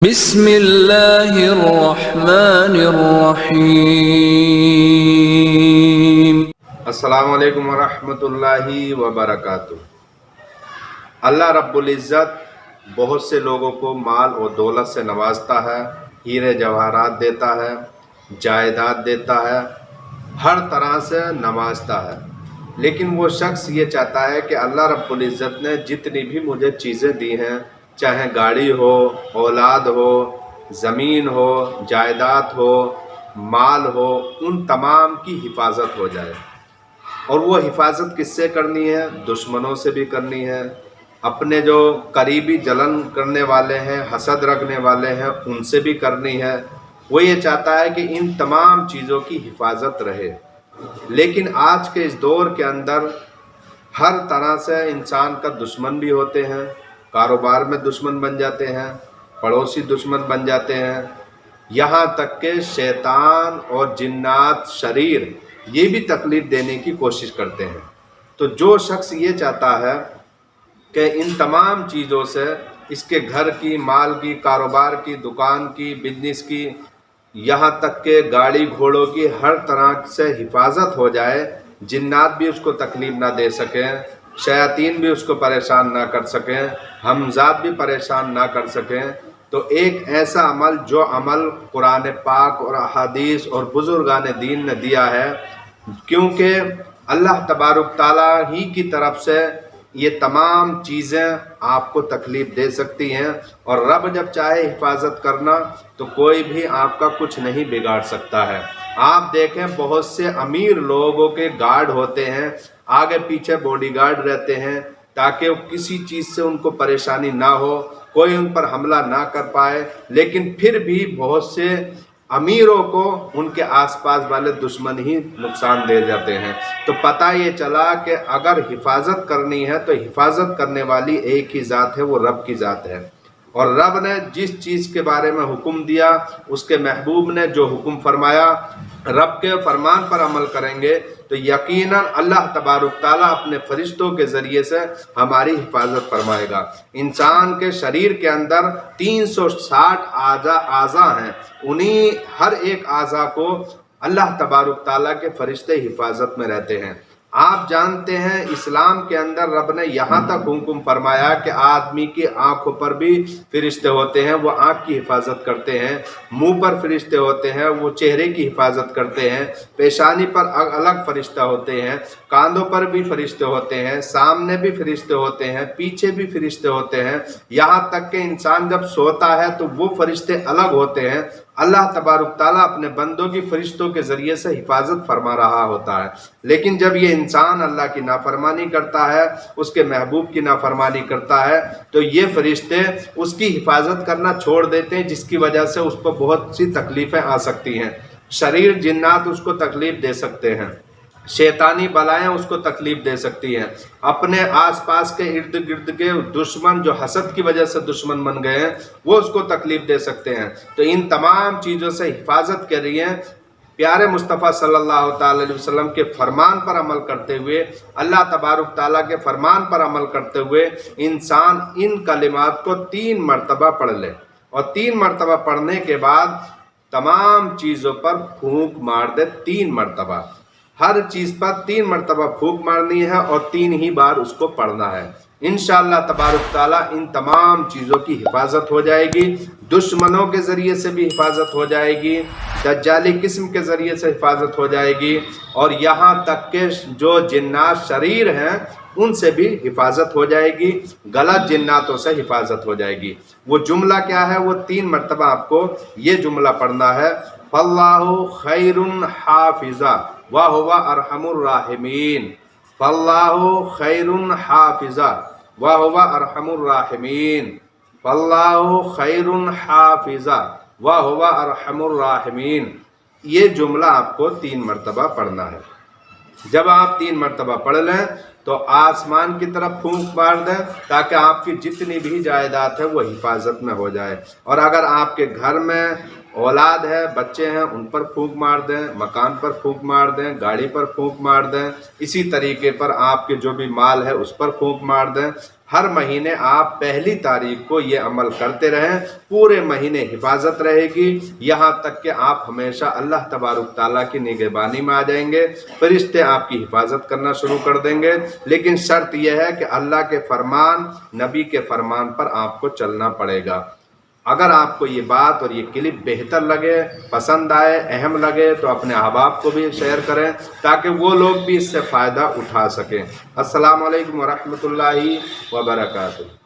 بسم اللہ الرحمن الرحیم۔ السلام علیکم ورحمۃ اللہ وبرکاتہ۔ اللہ رب العزت بہت سے لوگوں کو مال اور دولت سے نوازتا ہے، ہیرے جواہرات دیتا ہے، جائیداد دیتا ہے، ہر طرح سے نوازتا ہے، لیکن وہ شخص یہ چاہتا ہے کہ اللہ رب العزت نے جتنی بھی مجھے چیزیں دی ہیں، چاہے گاڑی ہو، اولاد ہو، زمین ہو، جائیداد ہو، مال ہو، ان تمام کی حفاظت ہو جائے۔ اور وہ حفاظت کس سے کرنی ہے؟ دشمنوں سے بھی کرنی ہے، اپنے جو قریبی جلن کرنے والے ہیں، حسد رکھنے والے ہیں، ان سے بھی کرنی ہے۔ وہ یہ چاہتا ہے کہ ان تمام چیزوں کی حفاظت رہے، لیکن آج کے اس دور کے اندر ہر طرح سے انسان کا دشمن بھی ہوتے ہیں، کاروبار میں دشمن بن جاتے ہیں، پڑوسی دشمن بن جاتے ہیں، یہاں تک کہ شیطان اور جنات شریر یہ بھی تکلیف دینے کی کوشش کرتے ہیں۔ تو جو شخص یہ چاہتا ہے کہ ان تمام چیزوں سے اس کے گھر کی، مال کی، کاروبار کی، دکان کی، بزنس کی، یہاں تک کہ گاڑی گھوڑوں کی ہر طرح سے حفاظت ہو جائے، جنات بھی اس کو تکلیف نہ دے سکیں، شیاطین بھی اس کو پریشان نہ کر سکیں، ہمزاد بھی پریشان نہ کر سکیں، تو ایک ایسا عمل جو عمل قرآن پاک اور احادیث اور بزرگان دین نے دیا ہے، کیونکہ اللہ تبارک تعالیٰ ہی کی طرف سے یہ تمام چیزیں آپ کو تکلیف دے سکتی ہیں، اور رب جب چاہے حفاظت کرنا تو کوئی بھی آپ کا کچھ نہیں بگاڑ سکتا ہے۔ آپ دیکھیں بہت سے امیر لوگوں کے گارڈ ہوتے ہیں، آگے پیچھے باڈی گارڈ رہتے ہیں تاکہ کسی چیز سے ان کو پریشانی نہ ہو، کوئی ان پر حملہ نہ کر پائے، لیکن پھر بھی بہت سے امیروں کو ان کے آس پاس والے دشمن ہی نقصان دے جاتے ہیں۔ تو پتہ یہ چلا کہ اگر حفاظت کرنی ہے تو حفاظت کرنے والی ایک ہی ذات ہے، وہ رب کی ذات ہے، اور رب نے جس چیز کے بارے میں حکم دیا، اس کے محبوب نے جو حکم فرمایا، رب کے فرمان پر عمل کریں گے تو یقیناً اللہ تبارک تعالیٰ اپنے فرشتوں کے ذریعے سے ہماری حفاظت فرمائے گا۔ انسان کے شریر کے اندر 360 اعضاء ہیں، انہی ہر ایک اعضاء کو اللہ تبارک تعالیٰ کے فرشتے حفاظت میں رہتے ہیں۔ آپ جانتے ہیں اسلام کے اندر رب نے یہاں تک حکم فرمایا کہ آدمی کی آنکھوں پر بھی فرشتے ہوتے ہیں، وہ آنکھ کی حفاظت کرتے ہیں، منہ پر فرشتے ہوتے ہیں، وہ چہرے کی حفاظت کرتے ہیں، پیشانی پر الگ فرشتہ ہوتے ہیں، کاندھوں پر بھی فرشتے ہوتے ہیں، سامنے بھی فرشتے ہوتے ہیں، پیچھے بھی فرشتے ہوتے ہیں، یہاں تک کہ انسان جب سوتا ہے تو وہ فرشتے الگ ہوتے ہیں۔ اللہ تبارک تعالیٰ اپنے بندوں کی فرشتوں کے ذریعے سے حفاظت فرما رہا ہوتا ہے، لیکن جب یہ انسان اللہ کی نافرمانی کرتا ہے، اس کے محبوب کی نافرمانی کرتا ہے، تو یہ فرشتے اس کی حفاظت کرنا چھوڑ دیتے ہیں، جس کی وجہ سے اس پر بہت سی تکلیفیں آ سکتی ہیں۔ شریر جنات اس کو تکلیف دے سکتے ہیں، شیطانی بلائیں اس کو تکلیف دے سکتی ہیں، اپنے آس پاس کے ارد گرد کے دشمن جو حسد کی وجہ سے دشمن بن گئے ہیں، وہ اس کو تکلیف دے سکتے ہیں۔ تو ان تمام چیزوں سے حفاظت کے لیے پیارے مصطفیٰ صلی اللہ تعالی علیہ وسلم کے فرمان پر عمل کرتے ہوئے، اللہ تبارک تعالیٰ کے فرمان پر عمل کرتے ہوئے انسان ان کلمات کو 3 مرتبہ پڑھ لے، اور 3 مرتبہ پڑھنے کے بعد تمام چیزوں پر پھونک مار دے، 3 مرتبہ ہر چیز پر 3 مرتبہ پھونک مارنی ہے، اور 3 ہی بار اس کو پڑھنا ہے۔ انشاءاللہ تبارک تعالیٰ ان تمام چیزوں کی حفاظت ہو جائے گی، دشمنوں کے ذریعے سے بھی حفاظت ہو جائے گی، دجالی قسم کے ذریعے سے حفاظت ہو جائے گی، اور یہاں تک کہ جو جنات شریر ہیں ان سے بھی حفاظت ہو جائے گی، غلط جناتوں سے حفاظت ہو جائے گی۔ وہ جملہ کیا ہے؟ وہ 3 مرتبہ آپ کو یہ جملہ پڑھنا ہے، فاللہ خیر حافظا وہو ارحم الراحمین، فاللہ خیر حافظا وہو ارحم الراحمین، فاللہ خیر حافظا وہو ارحم الراحمین۔ یہ جملہ آپ کو 3 مرتبہ پڑھنا ہے۔ جب آپ 3 مرتبہ پڑھ لیں تو آسمان کی طرف پھونک مار دیں تاکہ آپ کی جتنی بھی جائیداد ہے وہ حفاظت میں ہو جائے، اور اگر آپ کے گھر میں اولاد ہے، بچے ہیں، ان پر پھونک مار دیں، مکان پر پھونک مار دیں، گاڑی پر پھونک مار دیں، اسی طریقے پر آپ کے جو بھی مال ہے اس پر پھونک مار دیں، ہر مہینے آپ پہلی تاریخ کو یہ عمل کرتے رہیں، پورے مہینے حفاظت رہے گی، یہاں تک کہ آپ ہمیشہ اللہ تبارک تعالیٰ کی نگہبانی میں آ جائیں گے، فرشتے آپ کی حفاظت کرنا شروع کر دیں گے۔ لیکن شرط یہ ہے کہ اللہ کے فرمان، نبی کے فرمان پر آپ کو چلنا پڑے گا۔ اگر آپ کو یہ بات اور یہ کلپ بہتر لگے، پسند آئے، اہم لگے تو اپنے احباب کو بھی شیئر کریں تاکہ وہ لوگ بھی اس سے فائدہ اٹھا سکیں۔ السلام علیکم ورحمۃ اللہ وبرکاتہ۔